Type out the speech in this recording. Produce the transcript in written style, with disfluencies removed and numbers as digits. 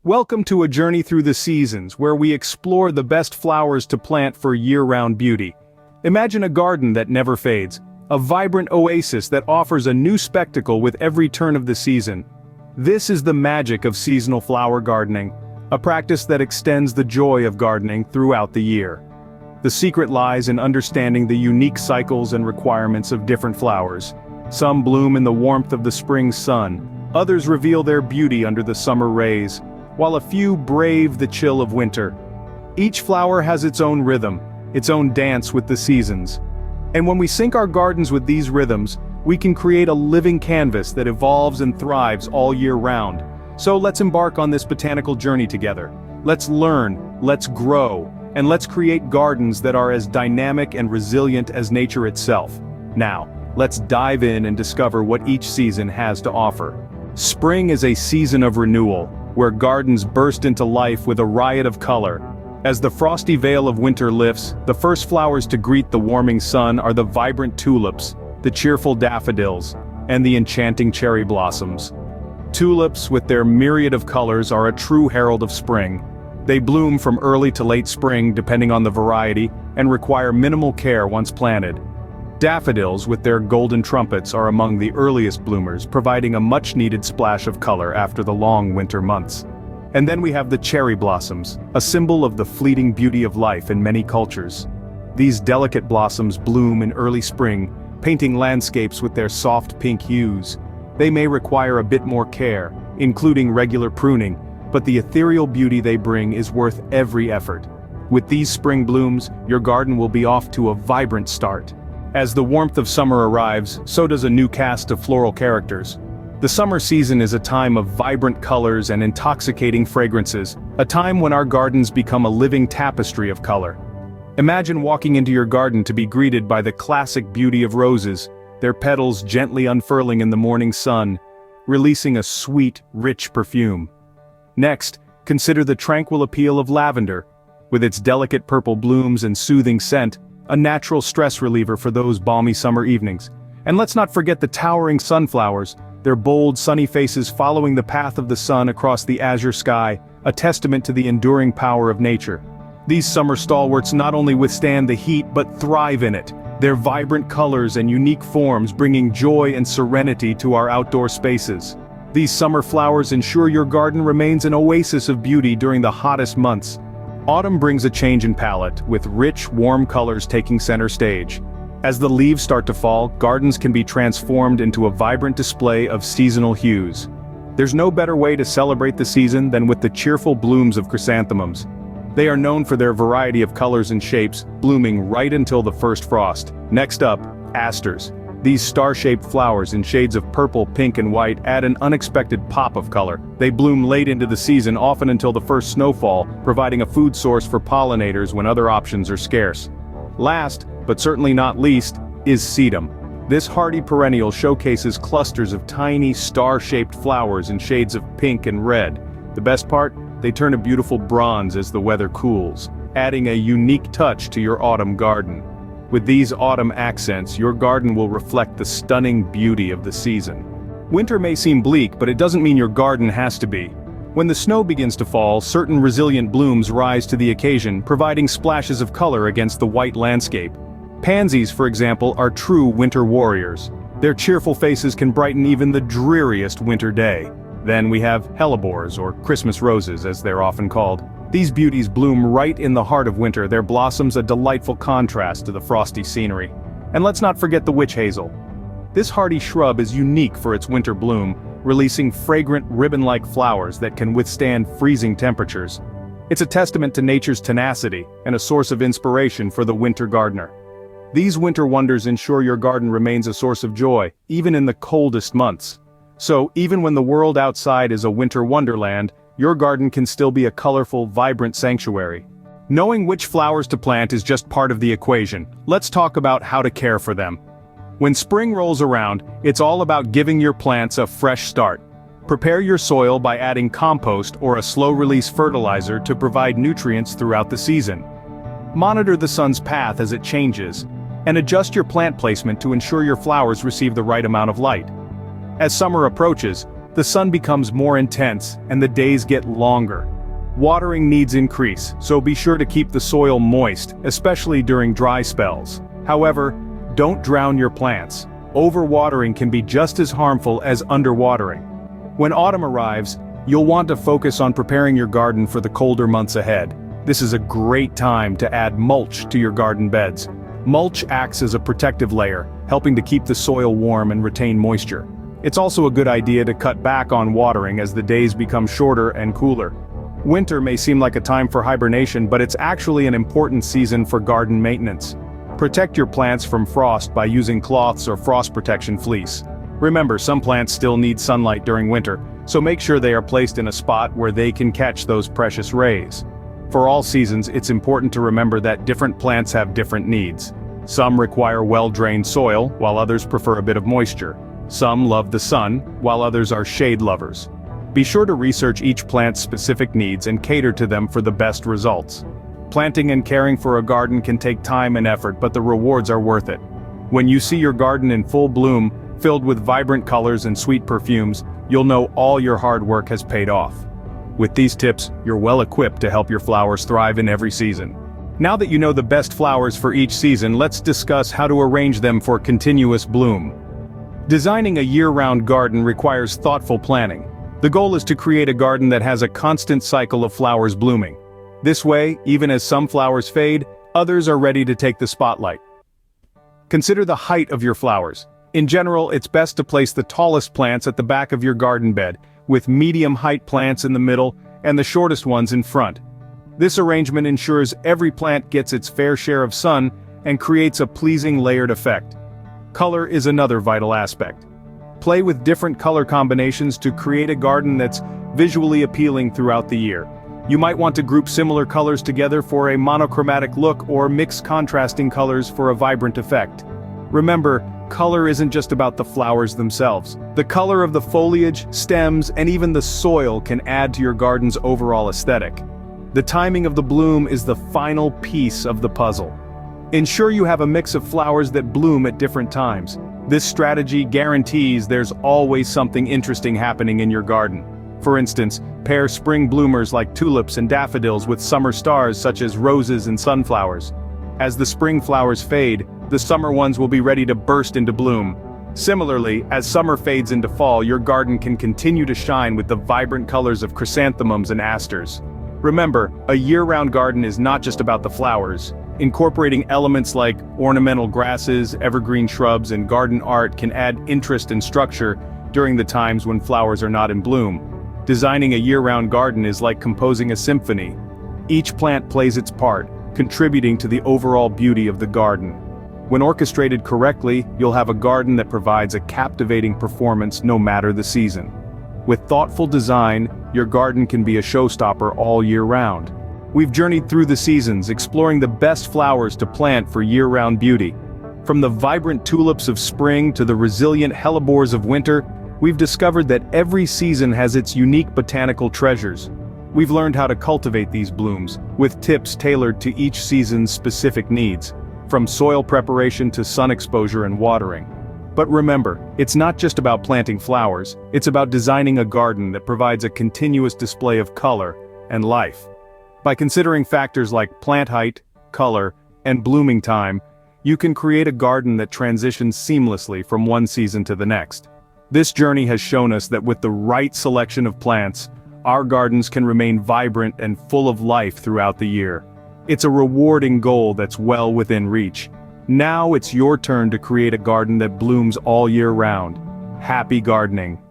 Welcome to a journey through the seasons where we explore the best flowers to plant for year-round beauty. Imagine a garden that never fades, a vibrant oasis that offers a new spectacle with every turn of the season. This is the magic of seasonal flower gardening, a practice that extends the joy of gardening throughout the year. The secret lies in understanding the unique cycles and requirements of different flowers. Some bloom in the warmth of the spring sun, others reveal their beauty under the summer rays, while a few brave the chill of winter. Each flower has its own rhythm, its own dance with the seasons. And when we sync our gardens with these rhythms, we can create a living canvas that evolves and thrives all year round. So let's embark on this botanical journey together. Let's learn, let's grow, and let's create gardens that are as dynamic and resilient as nature itself. Now, let's dive in and discover what each season has to offer. Spring is a season of renewal, where gardens burst into life with a riot of color. As the frosty veil of winter lifts, the first flowers to greet the warming sun are the vibrant tulips, the cheerful daffodils, and the enchanting cherry blossoms. Tulips, with their myriad of colors, are a true herald of spring. They bloom from early to late spring depending on the variety, and require minimal care once planted. Daffodils, with their golden trumpets, are among the earliest bloomers, providing a much-needed splash of color after the long winter months. And then we have the cherry blossoms, a symbol of the fleeting beauty of life in many cultures. These delicate blossoms bloom in early spring, painting landscapes with their soft pink hues. They may require a bit more care, including regular pruning, but the ethereal beauty they bring is worth every effort. With these spring blooms, your garden will be off to a vibrant start. As the warmth of summer arrives, so does a new cast of floral characters. The summer season is a time of vibrant colors and intoxicating fragrances, a time when our gardens become a living tapestry of color. Imagine walking into your garden to be greeted by the classic beauty of roses, their petals gently unfurling in the morning sun, releasing a sweet, rich perfume. Next, consider the tranquil appeal of lavender. With its delicate purple blooms and soothing scent, a natural stress reliever for those balmy summer evenings. And let's not forget the towering sunflowers, their bold, sunny faces following the path of the sun across the azure sky, a testament to the enduring power of nature. These summer stalwarts not only withstand the heat but thrive in it, their vibrant colors and unique forms bringing joy and serenity to our outdoor spaces. These summer flowers ensure your garden remains an oasis of beauty during the hottest months. Autumn brings a change in palette, with rich, warm colors taking center stage. As the leaves start to fall, gardens can be transformed into a vibrant display of seasonal hues. There's no better way to celebrate the season than with the cheerful blooms of chrysanthemums. They are known for their variety of colors and shapes, blooming right until the first frost. Next up, asters. These star-shaped flowers in shades of purple, pink, and white add an unexpected pop of color. They bloom late into the season, often until the first snowfall, providing a food source for pollinators when other options are scarce. Last, but certainly not least, is sedum. This hardy perennial showcases clusters of tiny, star-shaped flowers in shades of pink and red. The best part? They turn a beautiful bronze as the weather cools, adding a unique touch to your autumn garden. With these autumn accents, your garden will reflect the stunning beauty of the season. Winter may seem bleak, but it doesn't mean your garden has to be. When the snow begins to fall, certain resilient blooms rise to the occasion, providing splashes of color against the white landscape. Pansies, for example, are true winter warriors. Their cheerful faces can brighten even the dreariest winter day. Then we have hellebores, or Christmas roses as they're often called. These beauties bloom right in the heart of winter, their blossoms a delightful contrast to the frosty scenery. And let's not forget the witch hazel. This hardy shrub is unique for its winter bloom, releasing fragrant ribbon-like flowers that can withstand freezing temperatures. It's a testament to nature's tenacity, and a source of inspiration for the winter gardener. These winter wonders ensure your garden remains a source of joy, even in the coldest months. So, even when the world outside is a winter wonderland, your garden can still be a colorful, vibrant sanctuary. Knowing which flowers to plant is just part of the equation. Let's talk about how to care for them. When spring rolls around, it's all about giving your plants a fresh start. Prepare your soil by adding compost or a slow-release fertilizer to provide nutrients throughout the season. Monitor the sun's path as it changes, and adjust your plant placement to ensure your flowers receive the right amount of light. As summer approaches, the sun becomes more intense and the days get longer. Watering needs increase, so be sure to keep the soil moist, especially during dry spells. However, don't drown your plants. Overwatering can be just as harmful as underwatering. When autumn arrives, you'll want to focus on preparing your garden for the colder months ahead. This is a great time to add mulch to your garden beds. Mulch acts as a protective layer, helping to keep the soil warm and retain moisture. It's also a good idea to cut back on watering as the days become shorter and cooler. Winter may seem like a time for hibernation, but it's actually an important season for garden maintenance. Protect your plants from frost by using cloths or frost protection fleece. Remember, some plants still need sunlight during winter, so make sure they are placed in a spot where they can catch those precious rays. For all seasons, it's important to remember that different plants have different needs. Some require well-drained soil, while others prefer a bit of moisture. Some love the sun, while others are shade lovers. Be sure to research each plant's specific needs and cater to them for the best results. Planting and caring for a garden can take time and effort, but the rewards are worth it. When you see your garden in full bloom, filled with vibrant colors and sweet perfumes, you'll know all your hard work has paid off. With these tips, you're well equipped to help your flowers thrive in every season. Now that you know the best flowers for each season, let's discuss how to arrange them for continuous bloom. Designing a year-round garden requires thoughtful planning. The goal is to create a garden that has a constant cycle of flowers blooming. This way, even as some flowers fade, others are ready to take the spotlight. Consider the height of your flowers. In general, it's best to place the tallest plants at the back of your garden bed, with medium-height plants in the middle and the shortest ones in front. This arrangement ensures every plant gets its fair share of sun and creates a pleasing layered effect. Color is another vital aspect. Play with different color combinations to create a garden that's visually appealing throughout the year. You might want to group similar colors together for a monochromatic look or mix contrasting colors for a vibrant effect. Remember, color isn't just about the flowers themselves. The color of the foliage, stems, and even the soil can add to your garden's overall aesthetic. The timing of the bloom is the final piece of the puzzle. Ensure you have a mix of flowers that bloom at different times. This strategy guarantees there's always something interesting happening in your garden. For instance, pair spring bloomers like tulips and daffodils with summer stars such as roses and sunflowers. As the spring flowers fade, the summer ones will be ready to burst into bloom. Similarly, as summer fades into fall, your garden can continue to shine with the vibrant colors of chrysanthemums and asters. Remember, a year-round garden is not just about the flowers. Incorporating elements like ornamental grasses, evergreen shrubs, and garden art can add interest and structure during the times when flowers are not in bloom. Designing a year-round garden is like composing a symphony. Each plant plays its part, contributing to the overall beauty of the garden. When orchestrated correctly, you'll have a garden that provides a captivating performance no matter the season. With thoughtful design, your garden can be a showstopper all year round. We've journeyed through the seasons, exploring the best flowers to plant for year-round beauty. From the vibrant tulips of spring to the resilient hellebores of winter, we've discovered that every season has its unique botanical treasures. We've learned how to cultivate these blooms, with tips tailored to each season's specific needs, from soil preparation to sun exposure and watering. But remember, it's not just about planting flowers, it's about designing a garden that provides a continuous display of color and life. By considering factors like plant height, color, and blooming time, you can create a garden that transitions seamlessly from one season to the next. This journey has shown us that with the right selection of plants, our gardens can remain vibrant and full of life throughout the year. It's a rewarding goal that's well within reach. Now it's your turn to create a garden that blooms all year round. Happy gardening!